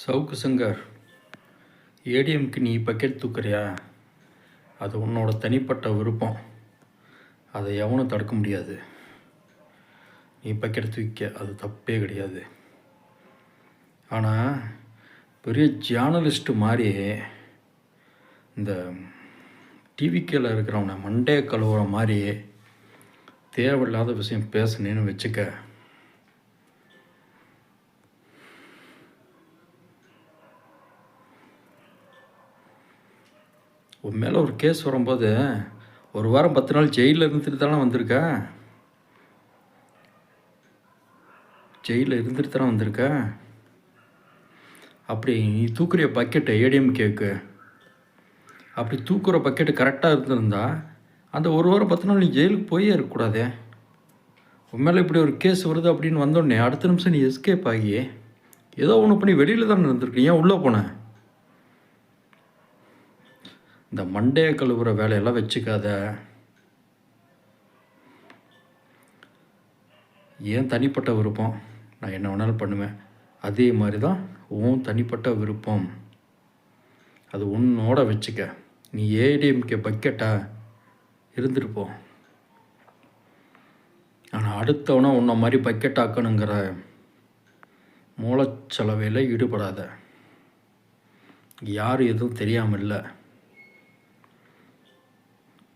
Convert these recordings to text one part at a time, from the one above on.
சவுக்கு சங்கர், ஏடிஎம்க்கு நீ பக்கெட் தூக்குறியா? அது உன்னோட தனிப்பட்ட விருப்பம். அதை எவனும் தடுக்க முடியாது. நீ பக்கெட் தூக்க அது தப்பே கிடையாது. ஆனால் பெரிய ஜேர்னலிஸ்ட்டு மாதிரி இந்த டிவிக்கில் இருக்கிறவனை மண்டே கழுவுற மாதிரி தேவையில்லாத விஷயம் பேசுனேன்னு வச்சுக்க, உன் மேலே ஒரு கேஸ் வரும்போது ஒரு வாரம் 10 நாள் ஜெயிலில் இருந்துட்டு தானே வந்திருக்க. அப்படி நீ தூக்குற பக்கெட்டு ஏடிஎம் கேக்கு, அப்படி தூக்குற பக்கெட்டு கரெக்டாக இருந்திருந்தா அந்த ஒரு வாரம் 10 நாள் நீ ஜெயிலுக்கு போயே இருக்கக்கூடாதே. உன் மேலே இப்படி ஒரு கேஸ் வருது அப்படின்னு வந்தோடனே அடுத்த நிமிஷம் நீ எஸ்கேப் ஆகி ஏதோ ஒன்று பண்ணி வெளியில் தானே இருந்திருக்கு. ஏன் உள்ளே போன? இந்த மண்டையை கழுவுற வேலையெல்லாம் வச்சுக்காத. ஏன் தனிப்பட்ட விருப்பம், நான் என்ன வேணாலும் பண்ணுவேன். அதே மாதிரி தான் உன் தனிப்பட்ட விருப்பம், அது உன்னோட வச்சுக்க. நீ ஏடிஎம்கே பக்கெட்டா இருந்துருப்போ. ஆனால் அடுத்தவனை உன்னை மாதிரி பக்கெட் ஆக்கணுங்கிற மூளைச்சலவையில் ஈடுபடாத. யாரும் எதுவும் தெரியாமல் இல்லை.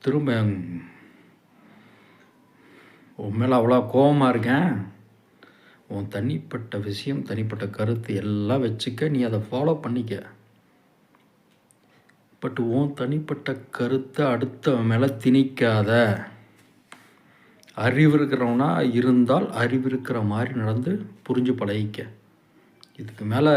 திரும்ப உன் மேலே அவ்வளோ கோபமாக இருக்கேன். உன் தனிப்பட்ட விஷயம், தனிப்பட்ட கருத்து எல்லாம் வச்சுக்க, நீ அதை ஃபாலோ பண்ணிக்க. பட் உன் தனிப்பட்ட கருத்தை அடுத்த மேலே திணிக்காத. அறிவு இருக்கிறவனா இருந்தால் அறிவு இருக்கிற மாதிரி நடந்து புரிஞ்சு பழகிக்க. இதுக்கு மேலே